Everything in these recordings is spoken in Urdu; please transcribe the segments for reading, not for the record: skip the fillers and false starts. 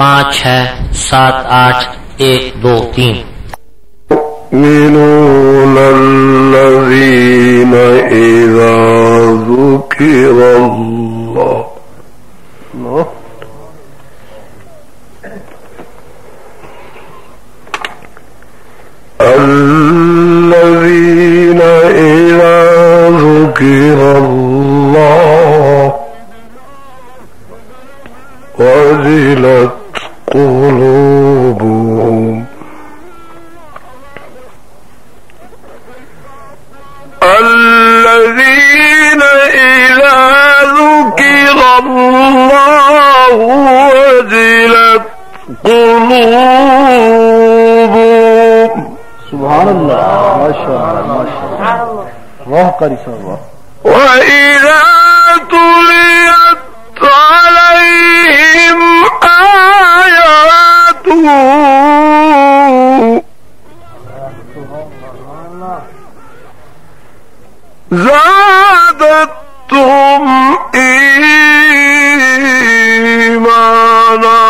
56788123। يؤمنون الذين إذا ذكر الله الذين إذا ذكر الله وجلت قلوبهم الذين إذا ذكر الله وجلت قلوبهم سبحان الله ما شاء الله ما شاء الله الله قريب الله وإذا تليت عليهم آياته زادتهم إيمانا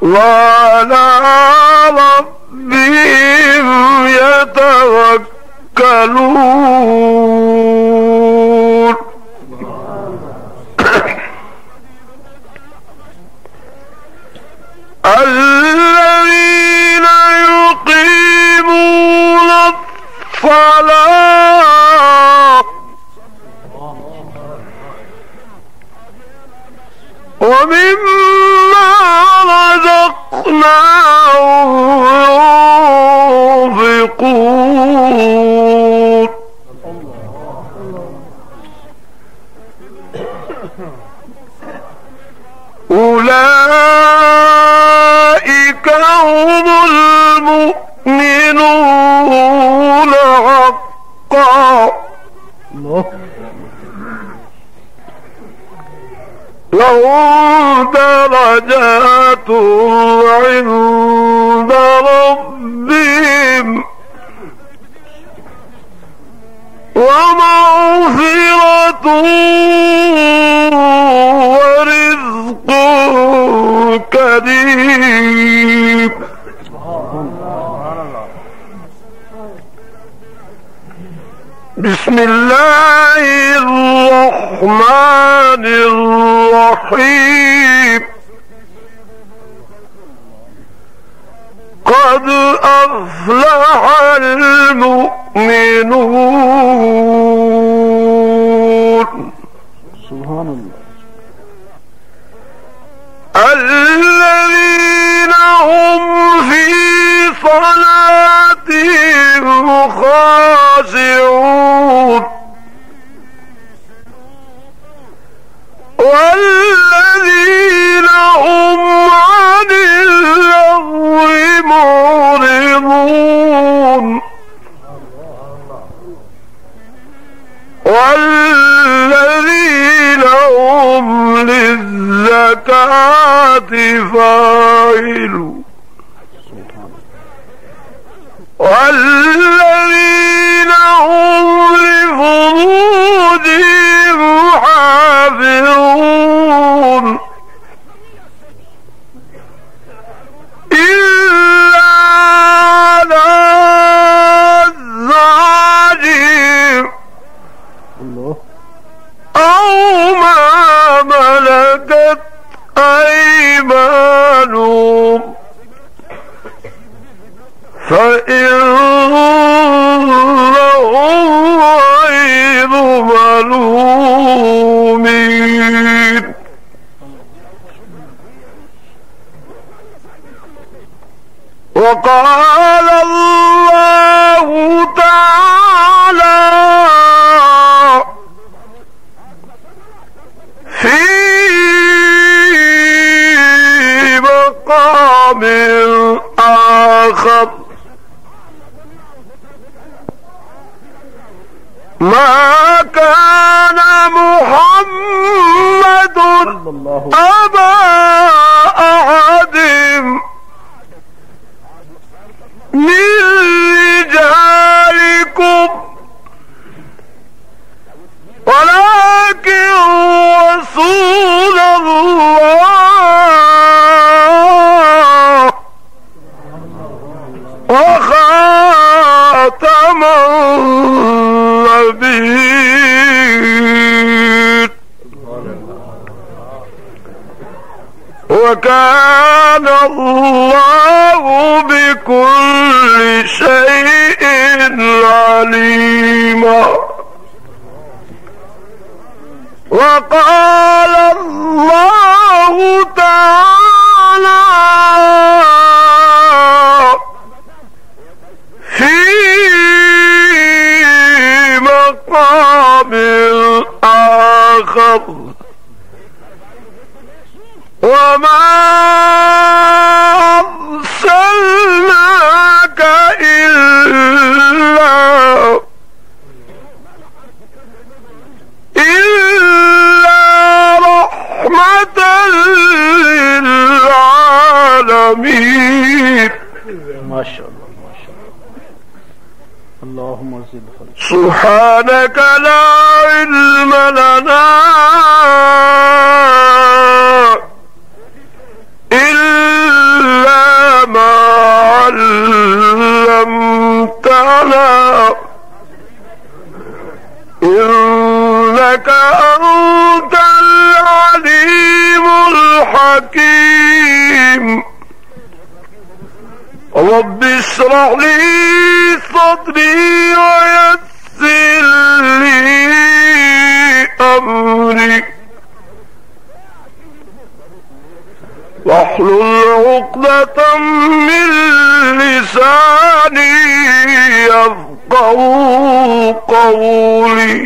وعلى ربهم يتوكلون الذين يقيمون الصلاة ومما رزقناهم ينفقون أولئك هم المؤمنون حقا لهم درجات عند ربهم ومغفرة ورزق كريم. بسم الله الرحمن الرحيم. قد أفلح المؤمنون. سبحان الله. الذين هم في صلاتهم خاشعون والذين هم عن اللغو معرضون والذين هم للزكاة فاعلون والذين هم لفروجهم حافظون إلا على أزواجهم أو ما ملكت أيمانهم فإنهم غير ملومين. وقال الله تعالى في مقام آخر ما كان محمد أبا أحد من رجالكم ولكن رسول الله وخاتم النبيين وكان الله بكل شيء عليما. وقال الله تعالى في مقام آخر وما أرسلناك إلا رحمة للعالمين. ما شاء الله ما شاء الله. اللهم زد خير. سبحانك لا علم لنا إلا ما علمتنا إنك أنت العليم الحكيم. رب اشرح لي صدري ويسر لي أمري واحلل عقدة من لساني يفقهوا قولي.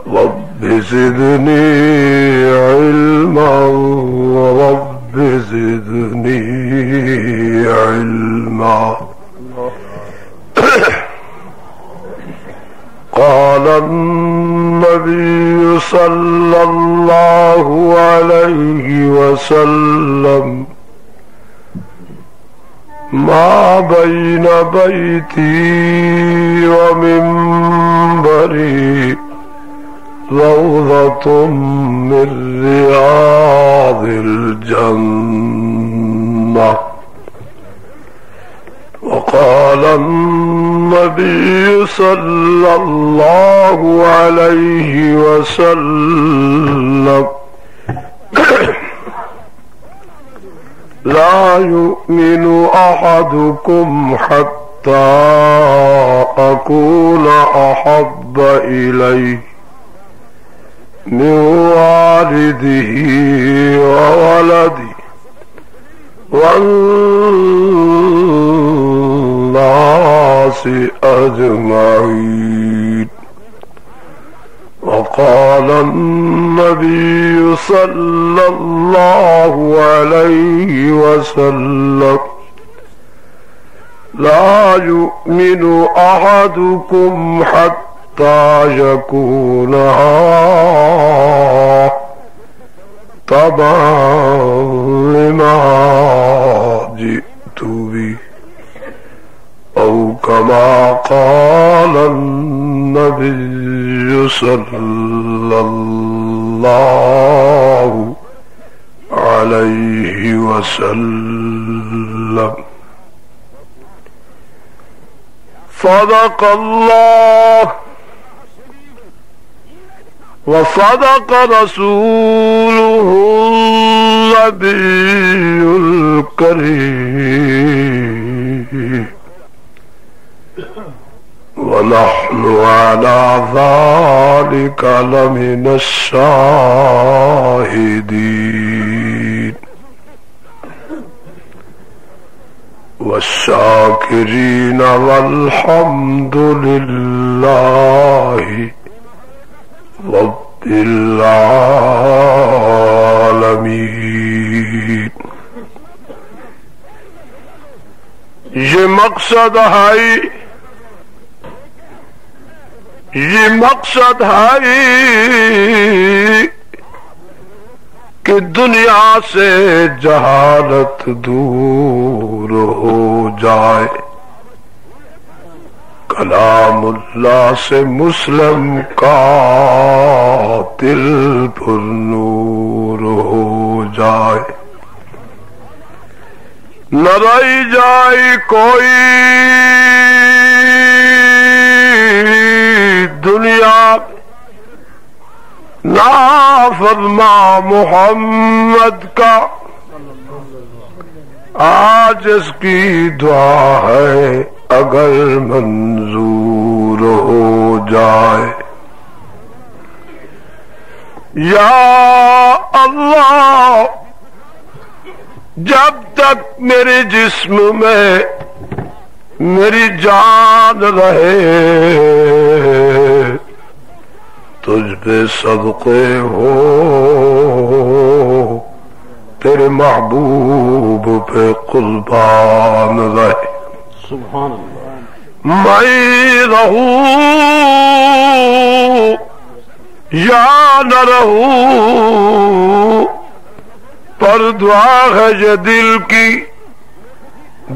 رب زدني علما رب زدني علما. قال النبي صلى الله عليه وسلم ما بين بيتي ومنبري روضة من رياض الجنة. وقال النبي صلى الله عليه وسلم لا يؤمن أحدكم حتى أكون أحب إليه من والده وولده والناس أجمعين. وقال النبي صلى الله عليه وسلم لا يؤمن أحدكم حتى يكون طبعا لما جئت به أو كما قال النبي صلى الله عليه وسلم. صدق الله وصدق رسوله النبي الكريم ونحن على ذلك لمن الشاهدين والشاكرين والحمد لله رب العالمین. یہ مقصد ہے یہ مقصد ہے کہ دنیا سے جہالت دور ہو جائے، کلام اللہ سے مسلم کا دل پر نور ہو جائے، نہ رہ جائے کوئی دنیا نافرما محمد کا، آج اس کی دعا ہے اگر منظور ہو جائے۔ یا اللہ جب تک میرے جسم میں میری جان رہے تجھ پہ صدقے ہو، تیرے محبوب پہ قربان رہے۔ سبحان اللہ۔ میں رہوں یا نہ رہوں پر دعا ہے یہ دل کی،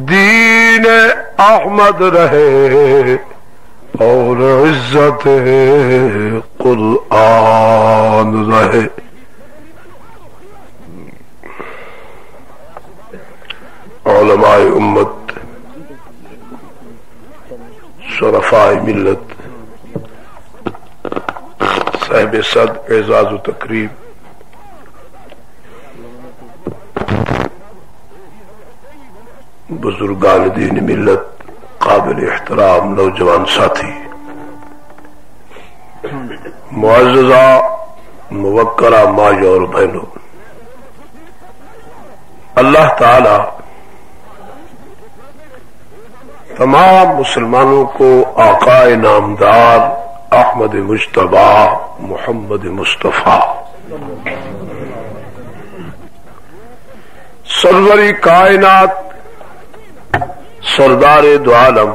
دین احمد رہے اور عزت قرآن رہے۔ علماء امت، شرفاء ملت، صاحب صد اعزاز و تکریم، بزرگان دین ملت، قابل احترام نوجوان ساتھی، معززہ موقرہ ماں اور بہنوں، اللہ تعالی تمام مسلمانوں کو آقا نامدار احمد مجتبی محمد مصطفیٰ سرور کائنات سردار دو عالم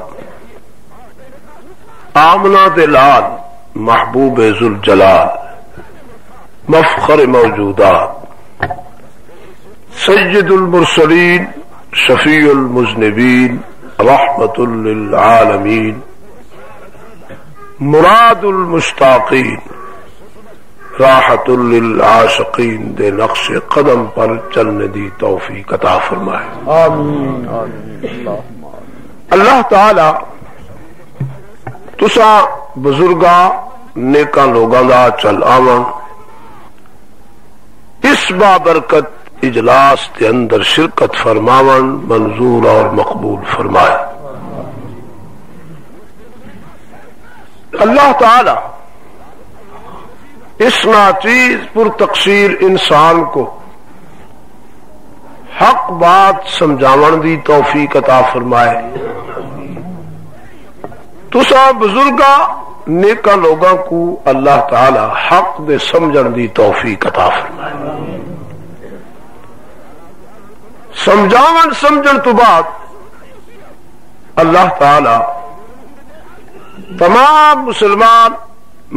آمنہ دلال محبوب ذوالجلال مفخر موجودات سید المرسلین شفیع المذنبین رحمت للعالمین مراد المشتاقین راحت للعاشقین دے نقش قدم پر چلنے دی توفیق عطا فرمائے۔ آمین آمین۔ اللہ تعالی تساں بزرگاں نیکاں لوگاں دا چل آون اس بابرکت اجلاس کے اندر شرکت فرماون منظور اور مقبول فرمائے۔ اللہ تعالی اس ناچیز پر تقصیر انسان کو حق بات سمجھاون دی توفیق عطا فرمائے۔ تساں بزرگاں نیکاں لوگاں کو اللہ تعالی حق دے سمجھن دی توفیق عطا فرمائے۔ سمجھاون سمجھن تو بعد اللہ تعالی تمام مسلمان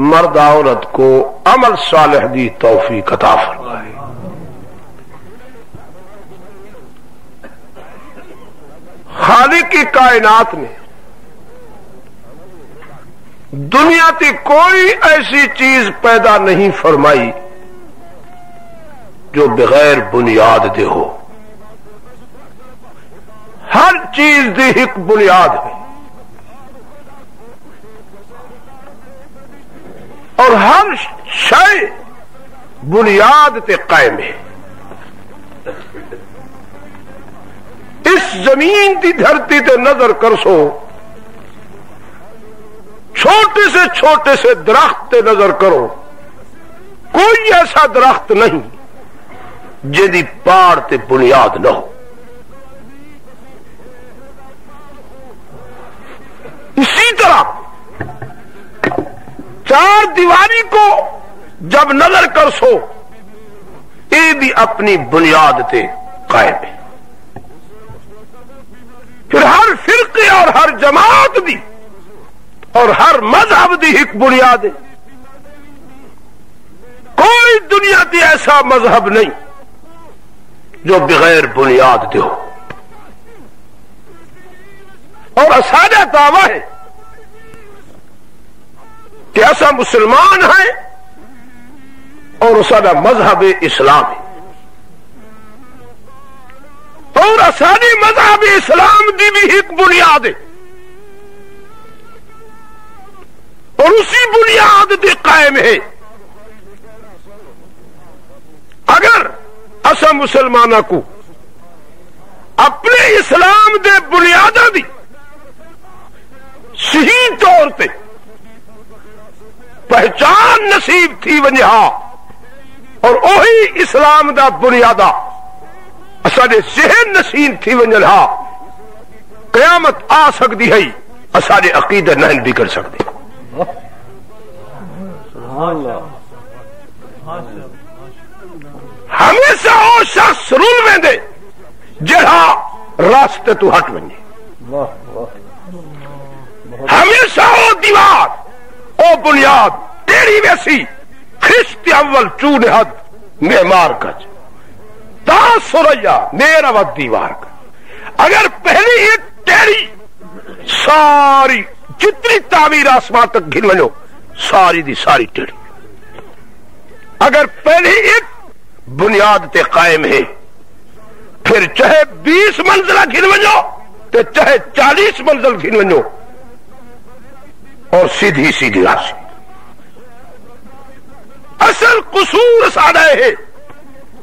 مرد عورت کو عمل صالح دی توفیق عطا فرمائے۔ خالق کی کائنات نے دنیا کی کوئی ایسی چیز پیدا نہیں فرمائی جو بغیر بنیاد دے ہو۔ ہر چیز دی ایک بنیاد ہے اور ہر شے بنیاد تے قائم ہے۔ اس زمین دی دھرتی تے نظر کرسو، چھوٹے سے درخت تے نظر کرو، کوئی ایسا درخت نہیں جدی پاڑ تے بنیاد نہ ہو۔ اسی طرح چار دیواری کو جب نظر کر سو یہ بھی اپنی بنیاد تے قائم ہے۔ پھر ہر فرقے اور ہر جماعت بھی اور ہر مذہب دی ایک بنیاد ہے. کوئی دنیا دی ایسا مذہب نہیں جو بغیر بنیاد دے ہو. اور اسادا دعویٰ ہے کہ ایسا مسلمان ہیں اور اسادا مذہب اسلام ہے. اور اسانے مذہب اسلام دی بھی ایک بنیاد ہے اور اسی بنیاد دے قائم ہے. اگر اسا مسلمانوں کو اپنے اسلام دے بنیاداں دی صحیح طور پہ پہچان نصیب تھی ونجا اور وہی اسلام دا بنیادہ اساڈے ذہن نشین تھی ونجا قیامت آ سکتی ہے. اساڈے عقیدے نہیں بگڑ سکتے. ہمیشہ وہ شخص رول میں دے جہاں راستے تو ہٹ ونجے. ہمیشہ وہ دیوار او بنیاد تیری ویسی خشت اول چون حد معمار کج تا سریا میرا ود دیوار کا. اگر پہلی ایک تیری ساری جتنی تعمیر آسمان تک گھن ونجو ساری دی ساری ٹیڑھی. اگر پہلی ایک بنیاد تے قائم ہے پھر چاہے 20 منزلہ گھن ونجو تے چاہے 40 منزل گھن ونجو اور سیدھی سیدھی راشی. اصل قصور ساڑا ہے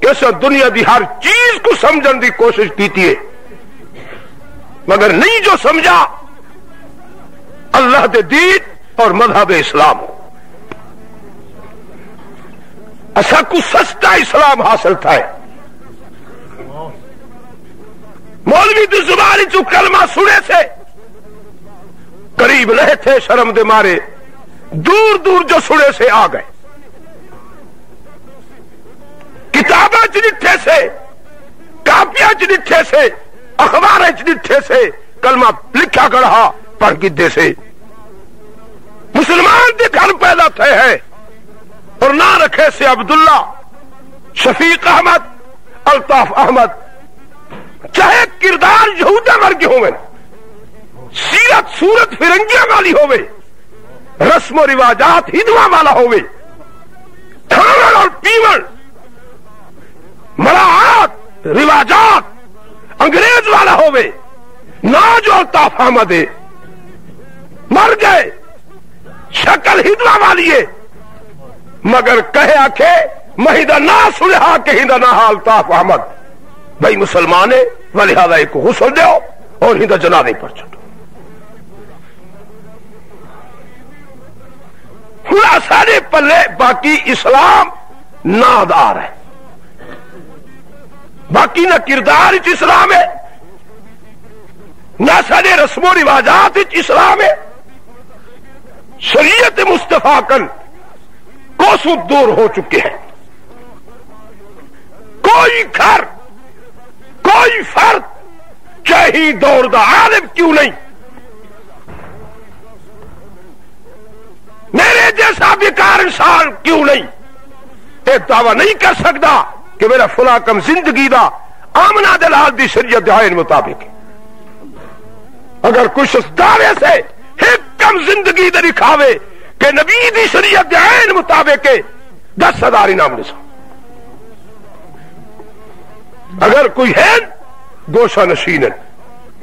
کہ اس دنیا دی ہر چیز کو سمجھن دی کوشش کیتی ہے مگر نہیں جو سمجھا اللہ دے دین اور مذہب اسلام. ایسا کو سستا اسلام حاصل تھا ہے. مولوی دی زبانی جو کلمہ سنے سے قریب رہے تھے شرم دے مارے دور دور جو سنے سے آ گئے. کتابیں چنٹھے سے کاپیاں چنٹھے سے اخبار چنٹھے سے کلمہ لکھا گڑھا پڑھ گدے سے مسلمان دے گھر پیدا تھے ہیں اور نہ رکھے سے عبداللہ شفیق احمد الطاف احمد چاہے کردار یہودہ ورگے ہوئے سیرت صورت فرنگیاں والی ہوئے رسم و رواجات ہندوؤں والا ہوئے کھانا اور پیون مراعات رواجات انگریز والا ہوئے نہ جو الطاف احمد ہے مر گئے شکل ہندوؤں والی ہے مگر کہے آکھے مہیدہ نہ سلحا کہ ہندہ نہ الطاف احمد بھائی مسلمان ہے ولہذا ایک غسل دیو اور ہندہ جنازے پر چھٹو. سارے پلے باقی اسلام نادار ہے باقی نہ کردار اسلام ہے نہ سارے رسم و رواجات اسلام ہے. شریعت مصطفیٰ کن کوسوں دور ہو چکے ہیں. کوئی گھر کوئی فرد چاہی دور دا عالم کیوں نہیں میرے جیسا بیکار انسان کیوں نہیں ایک دعویٰ نہیں کر سکتا کہ میرا فلاں کم زندگی دا آمنہ دلال دی شریعت دعائن مطابق. اگر کچھ اس دعوے سے ایک کم زندگی دے دکھاوے کہ نبی دی شریعت دعائن مطابق 10,000 انعام نسا. اگر کوئی ہے گوشہ نشین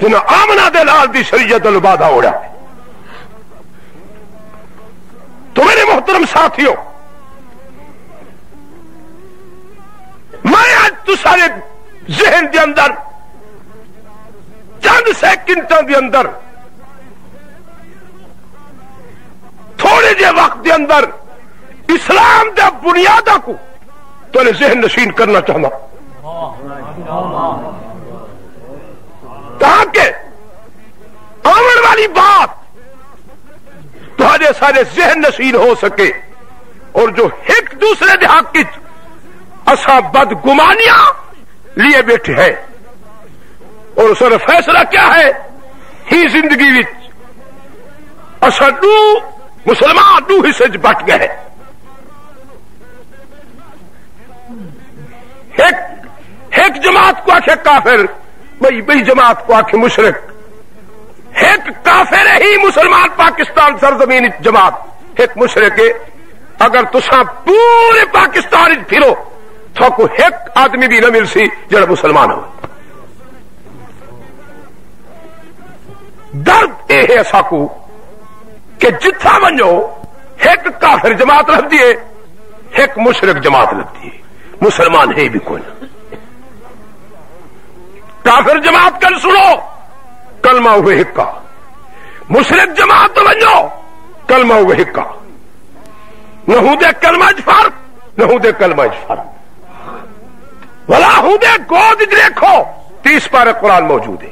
جنہاں آمنہ دلال دی شریعت البادہ اڑا ہے تو میرے محترم ساتھیوں میں آج تو سارے ذہن دے اندر چند سیکنڈوں دے اندر تھوڑے جے وقت دے اندر اسلام دے بنیادہ کو تو انہیں ذہن نشین کرنا چاہنا تاکہ آمن والی بات تو سارے ذہن نشین ہو سکے اور جو ایک دوسرے دے حق کی اساں بدگمانیاں لیے بیٹھے ہیں اور اس نے فیصلہ کیا ہے ہی زندگی وچ اصل مسلمان دو حصے بٹ گئے. ایک جماعت کو آخے کافر, بئی جماعت کو آخے مشرک. ایک کافر ہی مسلمان پاکستان سرزمین جماعت, ایک مشرک. اگر تساں پورے پاکستان پھرو تو ایک آدمی بھی نہ مل سی جڑا مسلمان ہو. درد یہ ہے ساکو کہ جتھا ونجو ایک کافر جماعت لبدی ہے, ایک مشرک جماعت لبدی ہے, مسلمان ہے بھی کوئی نہ. کافر جماعت کل سنو کلمہ ہوئے ہکا, مشرک جماعت تو ونجو کلمہ ہوئے ہکا. نہ ہوں دے کلمہ فرق, نہ ہوں دے کلمہ فرق. ولا ہوں دے گود دیکھو 30 پارے قرآن موجود ہے.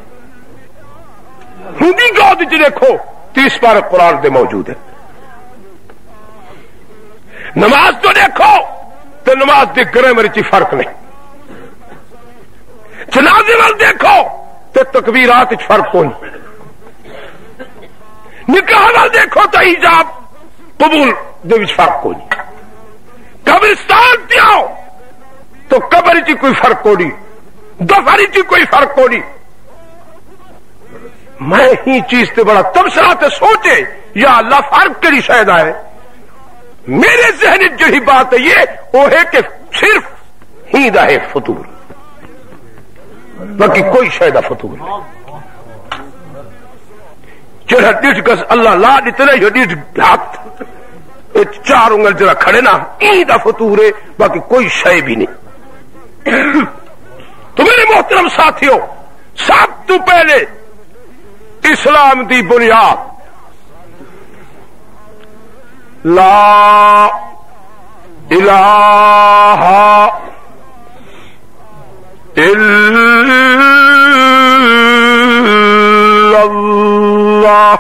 ہوں دی گود دیکھو 30 پارے قرآن دے موجود ہے. نماز تو دیکھو تو نماز دی گرامر چ فرق نہیں. جنازے وال دیکھو تو تکبیرات چ فرق کوئی. نکاح وال دیکھو تو حجاب قبول دے وچ فرق کوئی. قبرستان تے آؤ تو قبر چ کوئی فرق کوئی, دفن چ کوئی فرق کوئی. میں ہی چیز تے بڑا تبصرہ تے سوچے یا اللہ فرق کیڑی شاید ہے. میرے ذہن جہی بات ہے یہ وہ ہے کہ صرف ہی دا ہے فطور, باقی کوئی شاید فطور نہیں. جڑا ڈیٹ گز اللہ لا دیتے یہ ڈیٹ ہاتھ 4 انگل جرا کھڑے نا ای دا فطور ہے, باقی کوئی شے بھی نہیں. تو میرے محترم ساتھیوں, سب تو پہلے اسلام دی بنیاد لا الہ الا اللہ.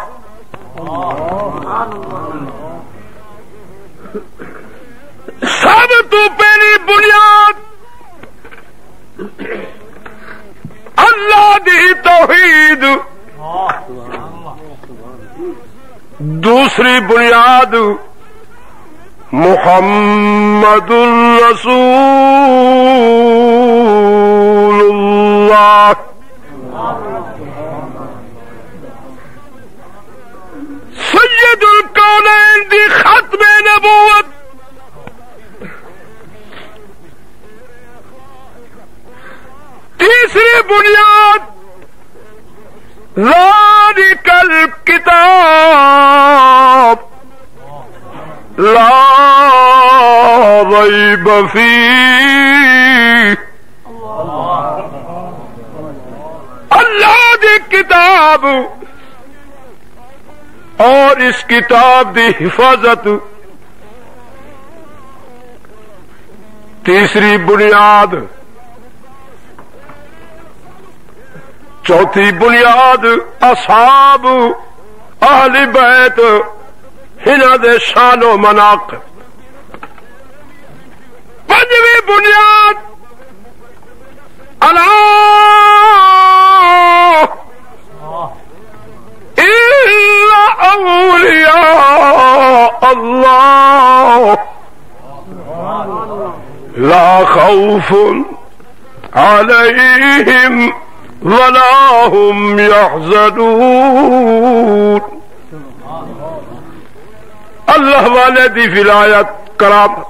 سب تو پہلی بنیاد اللہ دی توحید, دوسری بنیاد محمد رسول اللہ. سید الکونین دی ختم نبوت, تیسری بنیاد ذالک الکتاب لا ریب فیہ. اللہ دی کتاب اور اس کتاب دی حفاظت تیسری بنیاد. چوتھی بنیاد اصحاب اہل بیت ہنا دے شان و مناقب. پنجویں بنیاد الا الا اولیاء اللہ لا خوف علیہم ولا هم يحزنون. اللہ والے دی ولایت کرامت.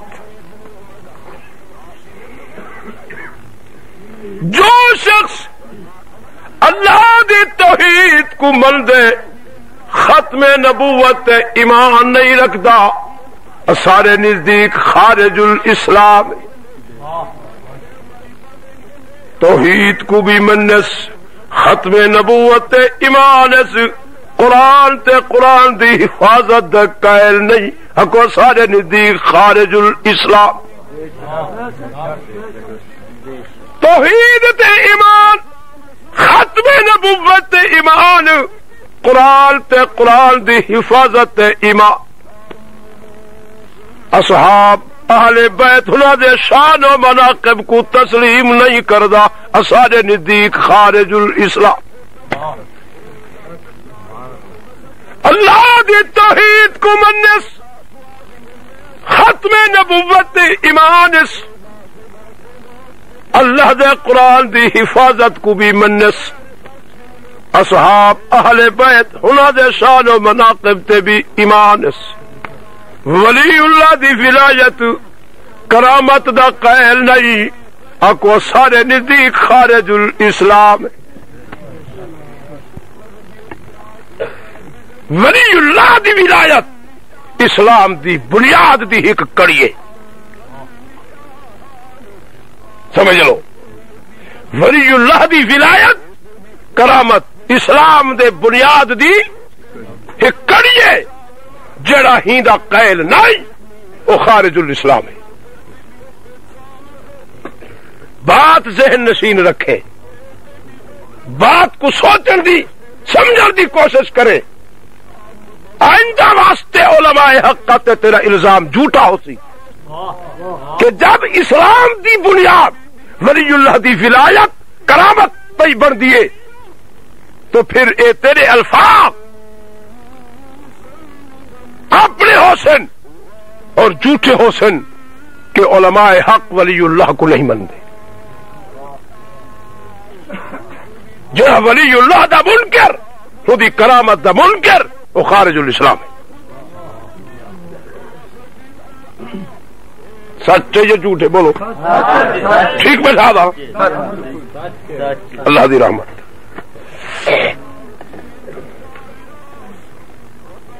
جو شخص اللہ دی توحید کو من دے ختم نبوت ایمان نہیں رکھتا, سارے نزدیک خارج الاسلام. توحید کو بھی منس, ختم نبوت ایمان اس, قرآن تے قرآن دی حفاظت دا قائل نہیں, اکو سارے نزدیک خارج الاسلام. توحید تے ایمان, ختم نبوت تے ایمان, قرآن تے قرآن دی حفاظت تے ایمان. اصحاب اہل بیت انہاں دے شان و مناقب کو تسلیم نہیں کردا, اسارے نزدیک خارج الاسلام. اللہ دی منس ختم نبوت ایمانس اللہ دے قرآن دی حفاظت کو بھی منس اصحاب اہل بیت ہنا دے شان و مناقب تے بھی ایمانس ولی اللہ دی ولایت کرامت دا قائل نہیں اکو سارے نزدیک خارج الاسلام ولی اللہ دی ولایت اسلام دی بنیاد دی ایک کڑی ہے سمجھ لو ولی اللہ دی ولایت کرامت اسلام دے بنیاد دی ایک کڑی ہے جڑا ہی دا قائل نہیں وہ خارج الاسلام ہے بات ذہن نشین رکھے بات کو سوچن دی سمجھن دی کوشش کرے آئندہ واسطے علماء حق کا تیرا الزام جھوٹا ہو سی کہ جب اسلام دی بنیاد ولی اللہ دی ولایت کرامت پہ بن دیے تو پھر اے تیرے الفاظ اپنے حسن اور جھوٹے حسن کہ علماء حق ولی اللہ کو نہیں مانتے جو ولی اللہ دا منکر خودی کرامت دا منکر وہ خارج الاسلام ہے سچے یا جھوٹے بولو ٹھیک بتا دا اللہ دی رحمت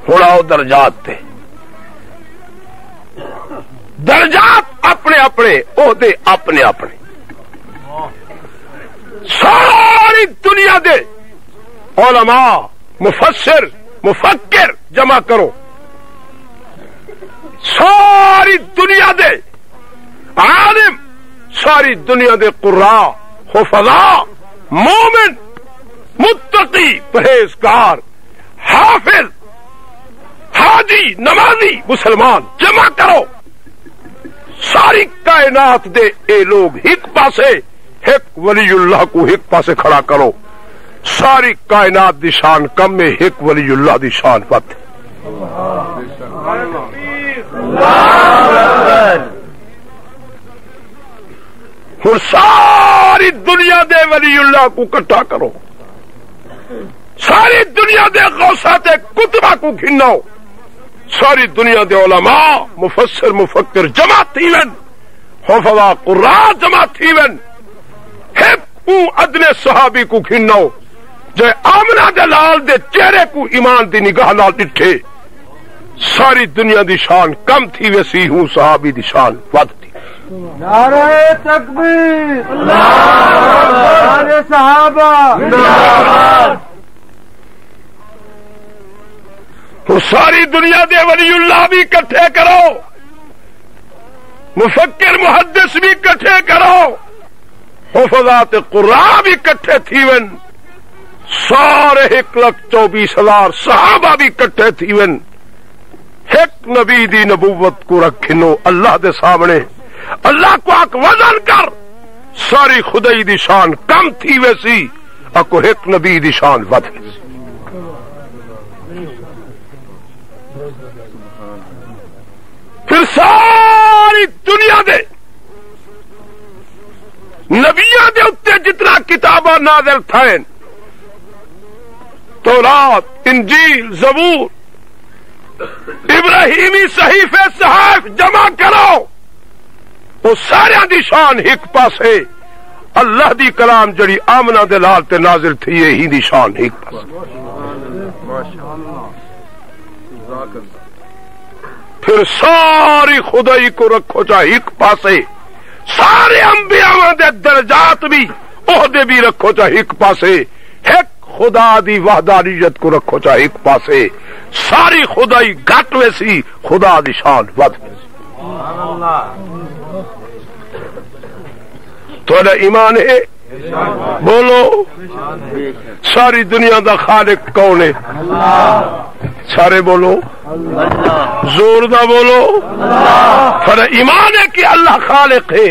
ہوں آؤ درجات تے درجات اپنے اپنے عہدے اپنے اپنے ساری دنیا دے علماء مفسر مفکر جمع کرو ساری دنیا دے عالم ساری دنیا دے قراء حفظاء مومن متقی پرہیزگار حافظ حاجی نمازی مسلمان جمع کرو ساری کائنات دے اے لوگ ایک پاسے ایک ولی اللہ کو ایک پاسے کھڑا کرو ساری کائنات دی شان کم میں ایک ولی اللہ دی شان بت ہوں ساری دنیا دے ولی اللہ کو کٹھا کرو ساری دنیا دے غوثات کتبہ کو گھناؤ ساری دنیا دے علماء مفسر مفکر جمع تھیون حفظاء قراء جمع تھیون ایک ادنے صحابی کو گھناؤ جو آمنہ دے لال دے چہرے کو ایمان دی نگاہ نال ڈٹھے ساری دنیا دی شان کم تھی ویسی ہوں صحابی دی شان ود تھی نعرہ تکبیر نعرہ صحابہ تو ساری دنیا دے ولی اللہ بھی کٹھے کرو مفکر محدث بھی کٹھے کرو حفظات قراء بھی کٹھے تھیون سارے 1,24,000 صحابہ بھی کٹھے تھیون ایک نبی دی نبوت کو رکھنو اللہ دے سامنے اللہ کو آک وزن کر ساری خدائی دی شان کم تھی ویسی اکو ایک نبی دی شان ود ویسی پھر ساری دنیا دے نبیاں دے اتے جتنا کتاباں نازل تھائیں تورات انجیل زبور ابراہیمی صحیفے صحائف جمع کرو وہ سارے دی شان ایک پاسے اللہ دی کلام جڑی آمنہ دے لال تے نازل تھی یہی دی شان ایک پاسے پھر ساری خدائی کو رکھو چاہے ایک پاسے سارے انبیاء دے درجات بھی عہدے بھی رکھو چاہے ایک پاسے ایک خدا دی وحدانیت کو رکھو چاہے ایک پاسے ساری خدائی گھٹ ویسی خدا دی شان ود ویسی تھوڑا ایمان ہے بولو ساری دنیا دا خالق کون ہے سارے بولو زور دا بولو تھوڑا ایمان ہے کہ اللہ خالق ہے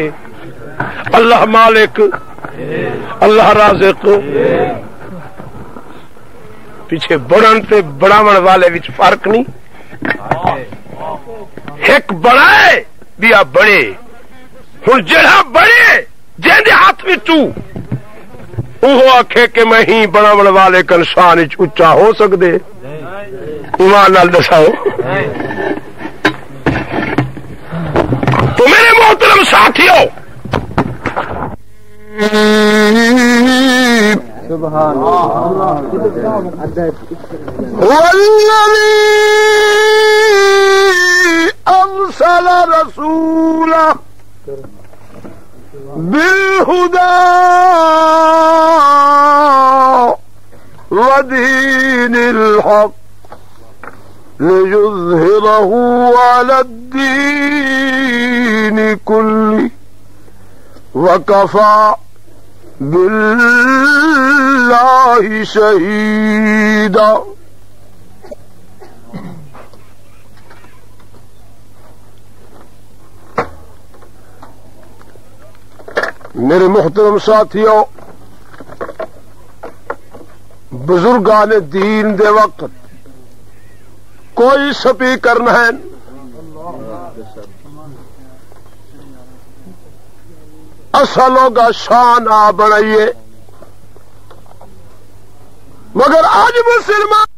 اللہ مالک اللہ رازق پیچھے بڑھن تے بڑھاون والے وچ فرق نہیں ایک بڑا دیا بڑے ہوں جڑا بڑے جن ہاتھ وہ آخے کہ میں ہی بناون والے کنسان اچا ہو سکتے ایمان نال دساؤ تو میرے محترم ساتھیوں سبحان والذی ارسل رسولہ بالہدی ودین الحق ليظهره على الدين كله وكفى بالله شهيدا میرے محترم ساتھیوں بزرگان دین دے وقت کوئی سپیکر نہ ہے اصلوں کا شان آ بنائیے مگر آج مسلمان